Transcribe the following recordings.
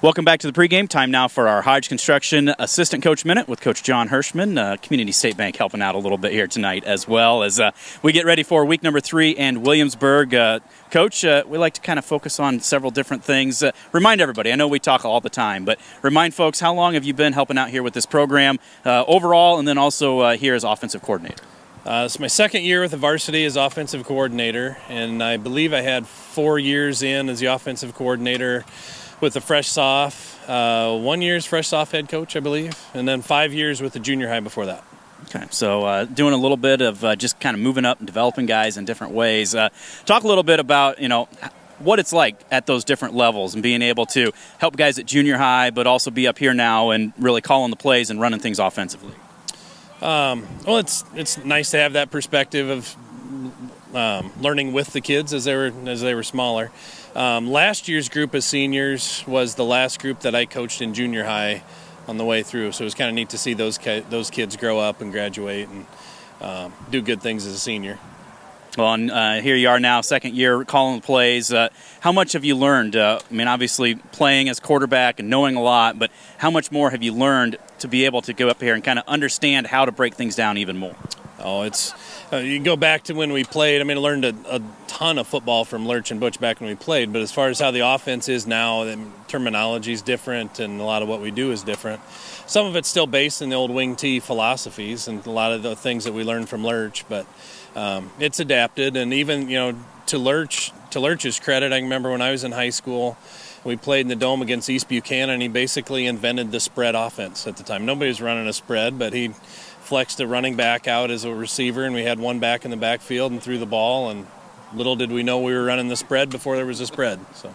Welcome back to the pregame. Time now for our Hodge Construction Assistant Coach Minute with Coach John Hierseman. Community State Bank helping out a little bit here tonight as well as we get ready for week number 3 in Williamsburg. Coach, we like to kind of focus on several different things. Remind everybody, I know we talk all the time, but remind folks, how long have you been helping out here with this program overall and then also here as offensive coordinator? It's my second year with the varsity as offensive coordinator, and I believe I had 4 years in as the offensive coordinator with the fresh soph, 1 year as fresh soph head coach, I believe, and then 5 years with the junior high before that. Okay, so doing a little bit of just kind of moving up and developing guys in different ways. Talk a little bit about, what it's like at those different levels and being able to help guys at junior high, but also be up here now and really calling the plays and running things offensively. Well, it's nice to have that perspective of learning with the kids as they were smaller. Last year's group of seniors was the last group that I coached in junior high on the way through, so it was kind of neat to see those kids grow up and graduate and do good things as a senior. Well, and here you are now, second year, calling the plays. How much have you learned? Obviously playing as quarterback and knowing a lot, but how much more have you learned to be able to go up here and kind of understand how to break things down even more? Oh, it's you go back to when we played. I learned a ton of football from Lurch and Butch back when we played, but as far as how the offense is now, the terminology is different and a lot of what we do is different. Some of it's still based in the old wing T philosophies and a lot of the things that we learned from Lurch, but it's adapted. And even, to Lurch's credit, I remember when I was in high school, we played in the Dome against East Buchanan, and he basically invented the spread offense at the time. Nobody was running a spread, but he flexed a running back out as a receiver, and we had one back in the backfield and threw the ball, and little did we know we were running the spread before there was a spread. So,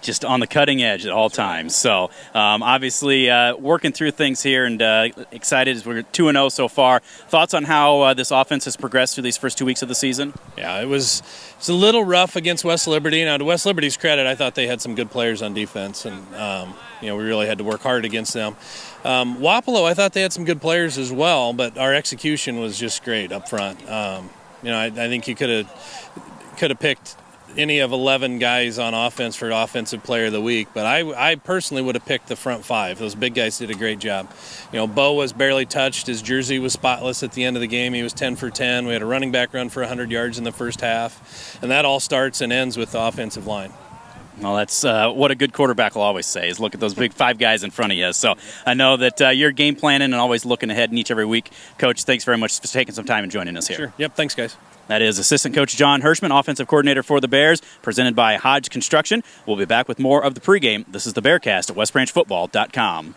just on the cutting edge at all times. So obviously working through things here and excited as we're 2-0 so far. Thoughts on how this offense has progressed through these first 2 weeks of the season? Yeah, it's a little rough against West Liberty. Now, to West Liberty's credit, I thought they had some good players on defense, and we really had to work hard against them. Wapello, I thought they had some good players as well, but our execution was just great up front. I think you could have picked any of 11 guys on offense for Offensive Player of the Week, but I personally would have picked the front 5. Those big guys did a great job. Bo was barely touched. His jersey was spotless at the end of the game. He was 10 for 10. We had a running back run for 100 yards in the first half, and that all starts and ends with the offensive line. Well, that's what a good quarterback will always say, is look at those big 5 guys in front of you. So I know that you're game planning and always looking ahead in each every week. Coach, thanks very much for taking some time and joining us here. Sure. Yep, thanks, guys. That is Assistant Coach John Hierseman, Offensive Coordinator for the Bears, presented by Hodge Construction. We'll be back with more of the pregame. This is the Bearcast at westbranchfootball.com.